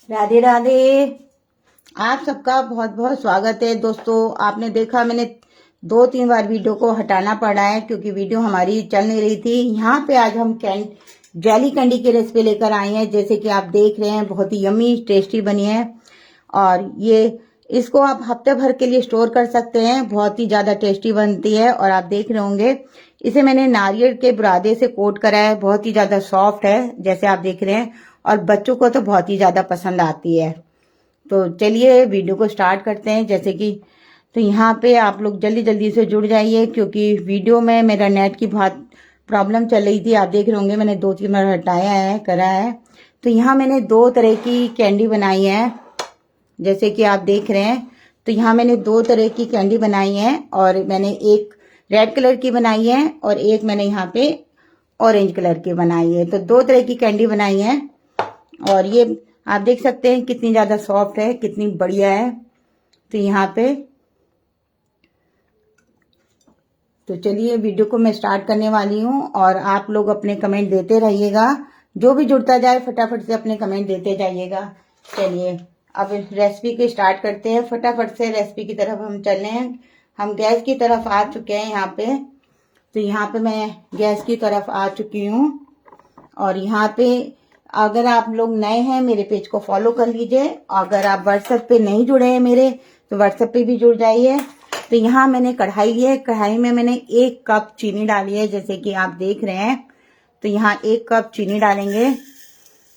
राधे राधे। आप सबका बहुत बहुत स्वागत है दोस्तों। आपने देखा मैंने 2-3 बार वीडियो को हटाना पड़ा है क्योंकि वीडियो हमारी चल नहीं रही थी। यहाँ पे आज हम जेली कैंडी की रेसिपी लेकर आए हैं। जैसे कि आप देख रहे हैं बहुत ही यम्मी टेस्टी बनी है और ये इसको आप हफ्ते भर के लिए स्टोर कर सकते हैं। बहुत ही ज़्यादा टेस्टी बनती है और आप देख रहे होंगे इसे मैंने नारियल के बुरादे से कोट करा है। बहुत ही ज़्यादा सॉफ्ट है जैसे आप देख रहे हैं और बच्चों को तो बहुत ही ज़्यादा पसंद आती है। तो चलिए वीडियो को स्टार्ट करते हैं। जैसे कि तो यहाँ पे आप लोग जल्दी जल्दी से जुड़ जाइए क्योंकि वीडियो में मेरा नेट की बहुत प्रॉब्लम चल रही थी। आप देख रहे होंगे मैंने 2-3 बार हटाया है करा है। तो यहाँ मैंने 2 तरह की कैंडी बनाई है जैसे कि आप देख रहे हैं। तो यहाँ मैंने 2 तरह की कैंडी बनाई है और मैंने एक रेड कलर की बनाई है और एक मैंने यहाँ पे ऑरेंज कलर की बनाई है। तो 2 तरह की कैंडी बनाई है और ये आप देख सकते हैं कितनी ज़्यादा सॉफ्ट है, कितनी बढ़िया है। तो यहाँ पे तो चलिए वीडियो को मैं स्टार्ट करने वाली हूँ और आप लोग अपने कमेंट देते रहिएगा। जो भी जुड़ता जाए फटाफट से अपने कमेंट देते जाइएगा। चलिए अब रेसिपी को स्टार्ट करते हैं। फटाफट से रेसिपी की तरफ हम चल रहे हैं। हम गैस की तरफ आ चुके हैं यहाँ पे। तो यहाँ पे मैं गैस की तरफ आ चुकी हूँ और यहाँ पे अगर आप लोग नए हैं मेरे पेज को फॉलो कर लीजिए। अगर आप व्हाट्सएप पे नहीं जुड़े हैं मेरे तो व्हाट्सएप पे भी जुड़ जाइए। तो यहाँ मैंने कढ़ाई ली है। कढ़ाई में मैंने 1 कप चीनी डाली है जैसे कि आप देख रहे हैं। तो यहाँ 1 कप चीनी डालेंगे।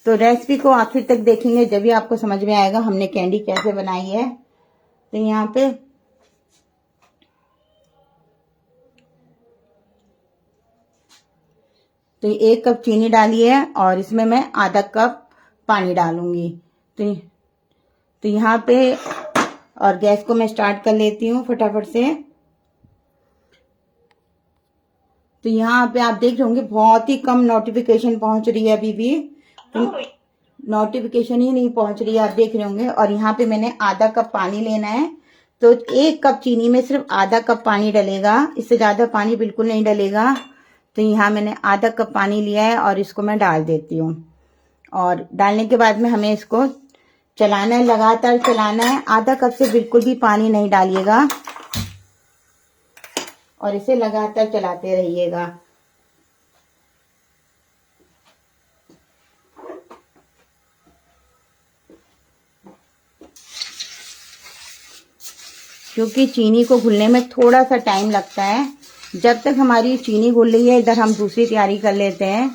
तो रेसिपी को आखिर तक देखेंगे जब भी आपको समझ में आएगा हमने कैंडी कैसे बनाई है। तो यहाँ पे तो 1 कप चीनी डाली है और इसमें मैं आधा कप पानी डालूंगी। तो यहाँ पे और गैस को मैं स्टार्ट कर लेती हूँ फटाफट से। तो यहाँ पे आप देख रहे होंगे बहुत ही कम नोटिफिकेशन पहुंच रही है। अभी भी नोटिफिकेशन ही नहीं पहुंच रही है, आप देख रहे होंगे। और यहाँ पे मैंने आधा कप पानी लेना है। तो 1 कप चीनी में सिर्फ आधा कप पानी डलेगा, इससे ज्यादा पानी बिल्कुल नहीं डलेगा। तो यहाँ मैंने आधा कप पानी लिया है और इसको मैं डाल देती हूँ। और डालने के बाद में हमें इसको चलाना है, लगातार चलाना है। आधा कप से बिल्कुल भी पानी नहीं डालिएगा और इसे लगातार चलाते रहिएगा। क्योंकि चीनी को घुलने में थोड़ा सा टाइम लगता है। जब तक हमारी चीनी घुल रही है इधर हम दूसरी तैयारी कर लेते हैं।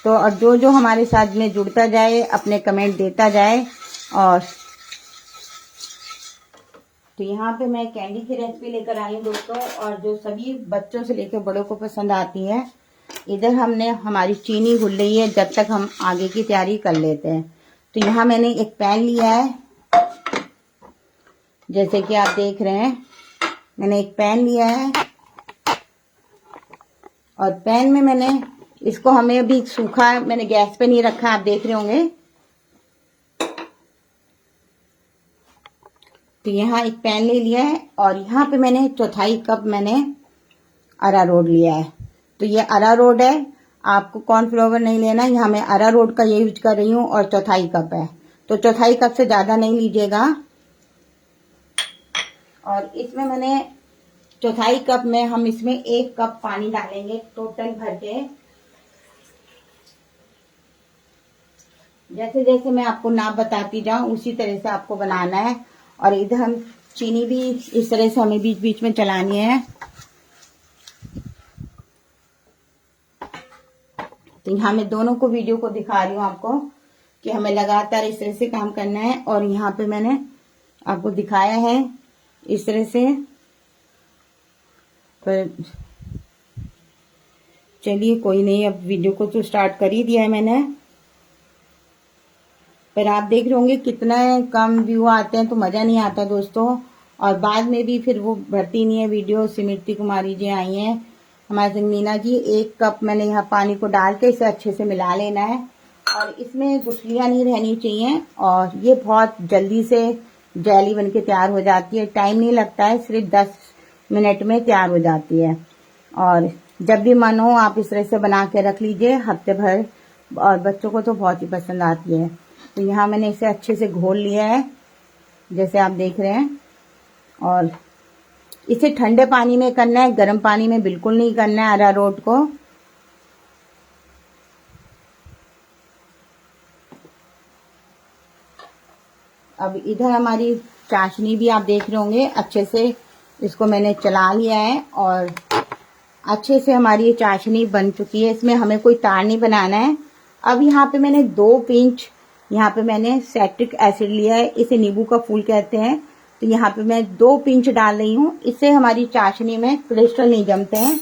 तो और जो जो हमारे साथ में जुड़ता जाए अपने कमेंट देता जाए। और तो यहाँ पे मैं कैंडी की रेसिपी लेकर आई हूँ दोस्तों और जो सभी बच्चों से लेकर बड़ों को पसंद आती है। इधर हमने हमारी चीनी घुल रही है जब तक हम आगे की तैयारी कर लेते हैं। तो यहाँ मैंने एक पैन लिया है जैसे कि आप देख रहे हैं। मैंने एक पैन लिया है और पैन में मैंने इसको हमें अभी सूखा मैंने गैस पे नहीं रखा, आप देख रहे होंगे। तो यहाँ एक पैन ले लिया है और यहाँ पे मैंने 1/4 कप मैंने अरारोट लिया है। तो ये अरारोट है, आपको कॉर्नफ्लोवर नहीं लेना। यहाँ मैं अरारोट का ये यूज कर रही हूँ और 1/4 कप है। तो 1/4 कप से ज्यादा नहीं लीजिएगा। और इसमें मैंने 1/4 कप में हम इसमें 1 कप पानी डालेंगे टोटल भर के। जैसे जैसे मैं आपको नाप बताती जाऊं उसी तरह से आपको बनाना है। और इधर हम चीनी भी इस तरह से हमें बीच बीच में चलानी है। तो यहाँ मैं दोनों को वीडियो को दिखा रही हूँ आपको कि हमें लगातार इस तरह से काम करना है। और यहाँ पे मैंने आपको दिखाया है इस तरह से। पर चलिए कोई नहीं, अब वीडियो को तो स्टार्ट कर ही दिया है मैंने। पर आप देख रहे होंगे कितना कम व्यू आते हैं तो मजा नहीं आता दोस्तों। और बाद में भी फिर वो भरती नहीं है वीडियो। सिमृति कुमारी जी आई हैं हमारे संग, मीना जी। 1 कप मैंने यहाँ पानी को डाल के इसे अच्छे से मिला लेना है और इसमें गुठलियां नहीं रहनी चाहिए। और ये बहुत जल्दी से जेली बनके तैयार हो जाती है, टाइम नहीं लगता है, सिर्फ 10 मिनट में तैयार हो जाती है। और जब भी मन हो आप इस तरह से बना के रख लीजिए, हफ्ते भर और बच्चों को तो बहुत ही पसंद आती है। तो यहाँ मैंने इसे अच्छे से घोल लिया है जैसे आप देख रहे हैं। और इसे ठंडे पानी में करना है, गर्म पानी में बिल्कुल नहीं करना है अरारोट को। अब इधर हमारी चाशनी भी आप देख रहे होंगे, अच्छे से इसको मैंने चला लिया है और अच्छे से हमारी ये चाशनी बन चुकी है। इसमें हमें कोई तार नहीं बनाना है। अब यहाँ पे मैंने 2 पिंच यहाँ पे मैंने सिट्रिक एसिड लिया है, इसे नींबू का फूल कहते हैं। तो यहाँ पे मैं 2 पिंच डाल रही हूँ। इससे हमारी चाशनी में क्रिस्टल नहीं जमते हैं,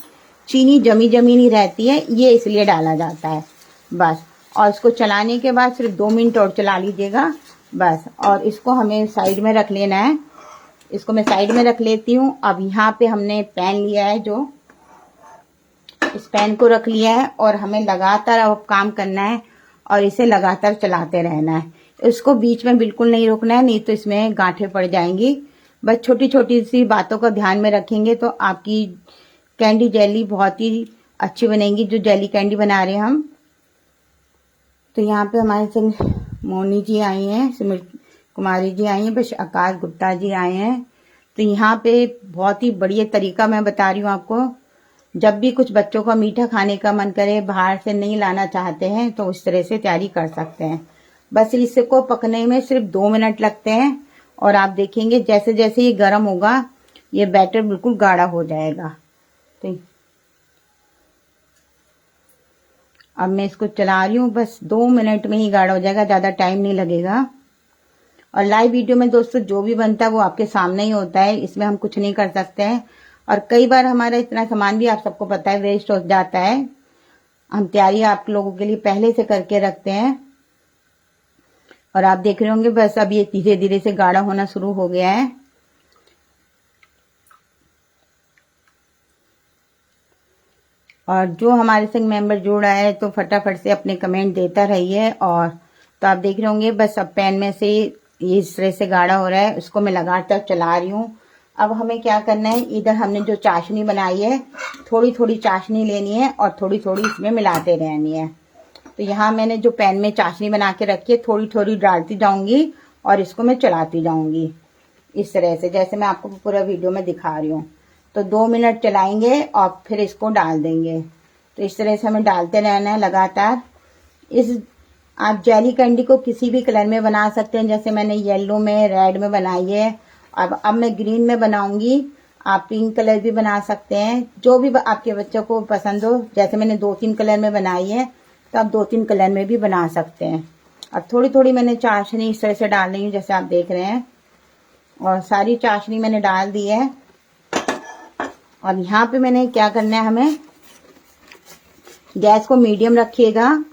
चीनी जमी नहीं रहती है, ये इसलिए डाला जाता है बस। और इसको चलाने के बाद सिर्फ 2 मिनट और चला लीजिएगा बस। और इसको हमें साइड में रख लेना है। इसको मैं साइड में रख लेती हूँ। अब यहाँ पे हमने पैन लिया है, जो इस पैन को रख लिया है और हमें लगातार अब काम करना है और इसे लगातार चलाते रहना है। इसको बीच में बिल्कुल नहीं रोकना है, नहीं तो इसमें गांठें पड़ जाएंगी। बस छोटी छोटी सी बातों का ध्यान में रखेंगे तो आपकी कैंडी जेली बहुत ही अच्छी बनेगी, जो जेली कैंडी बना रहे हैं हम। तो यहाँ पे हमारे संग मोनी जी आई हैं, स्मृति कुमारी जी आई हैं, बस आकाश गुप्ता जी आए हैं। तो यहाँ पे बहुत ही बढ़िया तरीका मैं बता रही हूँ आपको। जब भी कुछ बच्चों का मीठा खाने का मन करे, बाहर से नहीं लाना चाहते हैं, तो इस तरह से तैयारी कर सकते हैं। बस इसको पकने में सिर्फ 2 मिनट लगते हैं और आप देखेंगे जैसे जैसे ये गर्म होगा ये बैटर बिल्कुल गाढ़ा हो जाएगा। तो अब मैं इसको चला रही हूँ, बस 2 मिनट में ही गाढ़ा हो जाएगा, ज़्यादा टाइम नहीं लगेगा। और लाइव वीडियो में दोस्तों जो भी बनता है वो आपके सामने ही होता है, इसमें हम कुछ नहीं कर सकते हैं। और कई बार हमारा इतना सामान भी आप सबको पता है वेस्ट हो जाता है। हम तैयारी आप लोगों के लिए पहले से करके रखते हैं। और आप देख रहे होंगे बस अब ये धीरे धीरे से गाढ़ा होना शुरू हो गया है। और जो हमारे संग मेंबर जुड़ा है तो फटाफट से अपने कमेंट देता रहिए। और तो आप देख रहे होंगे बस अब पैन में से ये इस तरह से गाढ़ा हो रहा है, उसको मैं लगातार चला रही हूँ। अब हमें क्या करना है, इधर हमने जो चाशनी बनाई है थोड़ी थोड़ी चाशनी लेनी है और थोड़ी थोड़ी इसमें मिलाते रहनी है। तो यहाँ मैंने जो पैन में चाशनी बना के रखी है थोड़ी थोड़ी डालती जाऊंगी और इसको मैं चलाती जाऊंगी इस तरह से, जैसे मैं आपको पूरा वीडियो में दिखा रही हूँ। तो 2 मिनट चलाएंगे और फिर इसको डाल देंगे। तो इस तरह से हमें डालते रहना है लगातार। इस आप जेली कैंडी को किसी भी कलर में बना सकते हैं, जैसे मैंने येलो में, रेड में बनाई है। अब मैं ग्रीन में बनाऊंगी, आप पिंक कलर भी बना सकते हैं, जो भी आपके बच्चों को पसंद हो। जैसे मैंने 2-3 कलर में बनाई है तो आप 2-3 कलर में भी बना सकते हैं। अब थोड़ी थोड़ी मैंने चाशनी इस तरह से डाल रही हूँ जैसे आप देख रहे हैं। और सारी चाशनी मैंने डाल दी है। और यहाँ पे मैंने क्या करना है, हमें गैस को मीडियम रखिएगा।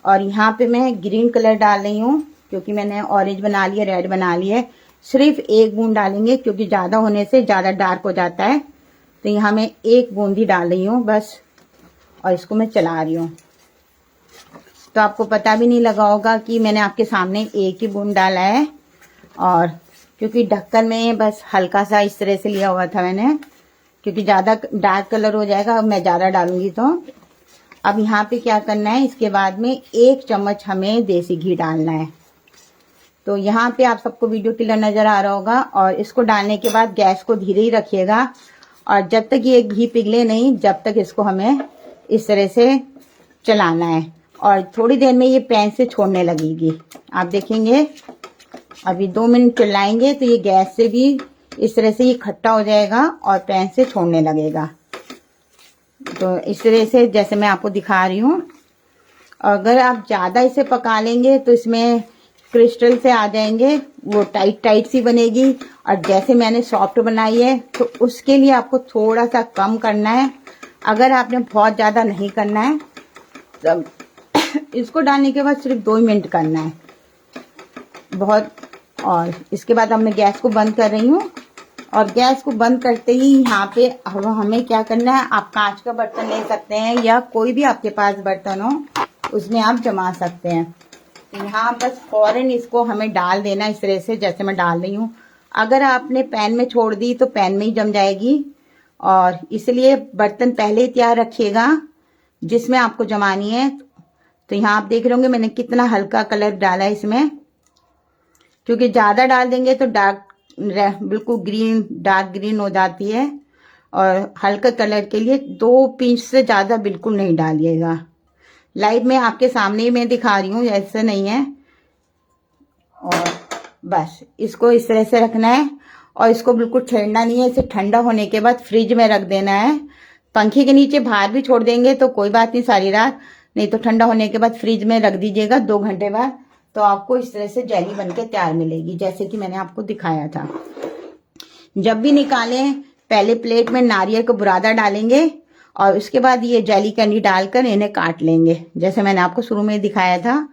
और यहाँ पे मैं ग्रीन कलर डाल रही हूँ क्योंकि मैंने ऑरेंज बना लिया, रेड बना लिया। सिर्फ 1 बूंद डालेंगे क्योंकि ज्यादा होने से ज्यादा डार्क हो जाता है। तो यहाँ मैं 1 बूंद ही डाल रही हूँ बस। और इसको मैं चला रही हूँ। तो आपको पता भी नहीं लगा होगा कि मैंने आपके सामने 1 ही बूंद डाला है। और क्योंकि ढक्कन में बस हल्का सा इस तरह से लिया हुआ था मैंने, क्योंकि ज्यादा डार्क कलर हो जाएगा अब मैं ज्यादा डालूंगी तो। अब यहाँ पे क्या करना है, इसके बाद में 1 चम्मच हमें देसी घी डालना है। तो यहाँ पे आप सबको वीडियो क्लियर नजर आ रहा होगा। और इसको डालने के बाद गैस को धीरे ही रखिएगा और जब तक ये घी पिघले नहीं, जब तक इसको हमें इस तरह से चलाना है। और थोड़ी देर में ये पैन से छोड़ने लगेगी, आप देखेंगे। अभी 2 मिनट चलाएंगे तो ये गैस से भी इस तरह से ये खट्टा हो जाएगा और पैन से छोड़ने लगेगा। तो इस तरह से जैसे मैं आपको दिखा रही हूँ। अगर आप ज्यादा इसे पका लेंगे तो इसमें क्रिस्टल से आ जाएंगे, वो टाइट टाइट सी बनेगी। और जैसे मैंने सॉफ्ट बनाई है तो उसके लिए आपको थोड़ा सा कम करना है। अगर आपने बहुत ज्यादा नहीं करना है तो इसको डालने के बाद सिर्फ 2 मिनट करना है बहुत। और इसके बाद अब मैं गैस को बंद कर रही हूँ। और गैस को बंद करते ही यहाँ पे अब हमें क्या करना है, आप कांच का बर्तन ले सकते हैं या कोई भी आपके पास बर्तन हो उसमें आप जमा सकते हैं। तो यहाँ बस फौरन इसको हमें डाल देना इस तरह से जैसे मैं डाल रही हूँ। अगर आपने पैन में छोड़ दी तो पैन में ही जम जाएगी। और इसलिए बर्तन पहले ही तैयार रखिएगा जिसमें आपको जमानी है। तो यहाँ आप देख रहे होंगे मैंने कितना हल्का कलर डाला है इसमें, क्योंकि ज़्यादा डाल देंगे तो डार्क बिल्कुल ग्रीन डार्क ग्रीन हो जाती है। और हल्का कलर के लिए 2 पिंच से ज़्यादा बिल्कुल नहीं डालिएगा। लाइव में आपके सामने ही मैं दिखा रही हूँ, ऐसे नहीं है। और बस इसको इस तरह से रखना है और इसको बिल्कुल छेड़ना नहीं है। इसे ठंडा होने के बाद फ्रिज में रख देना है। पंखे के नीचे बाहर भी छोड़ देंगे तो कोई बात नहीं सारी रात, नहीं तो ठंडा होने के बाद फ्रिज में रख दीजिएगा 2 घंटे बाद, तो आपको इस तरह से जेली बनके तैयार मिलेगी, जैसे कि मैंने आपको दिखाया था। जब भी निकालें पहले प्लेट में नारियल का बुरादा डालेंगे और उसके बाद ये जेली कैंडी डालकर इन्हें काट लेंगे, जैसे मैंने आपको शुरू में दिखाया था।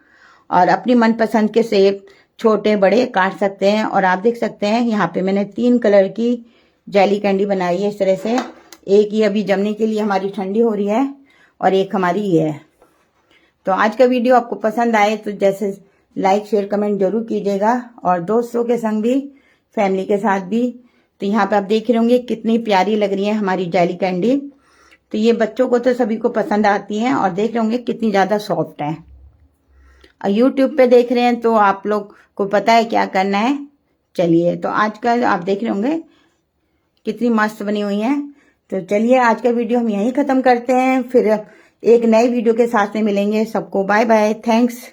और अपनी मनपसंद के शेप छोटे बड़े काट सकते हैं। और आप देख सकते हैं यहाँ पे मैंने 3 कलर की जेली कैंडी बनाई है इस तरह से। एक ये अभी जमने के लिए हमारी ठंडी हो रही है और एक हमारी ये है। तो आज का वीडियो आपको पसंद आए तो जैसे लाइक शेयर कमेंट जरूर कीजिएगा, और दोस्तों के संग भी फैमिली के साथ भी। तो यहाँ पे आप देख रहे होंगे कितनी प्यारी लग रही है हमारी जेली कैंडी। तो ये बच्चों को तो सभी को पसंद आती है, और देख रहे होंगे कितनी ज़्यादा सॉफ्ट है। और यूट्यूब पे देख रहे हैं तो आप लोग को पता है क्या करना है। चलिए, तो आज का आप देख रहे होंगे कितनी मस्त बनी हुई है। तो चलिए आज का वीडियो हम यहीं ख़त्म करते हैं, फिर एक नए वीडियो के साथ में मिलेंगे। सबको बाय बाय, थैंक्स।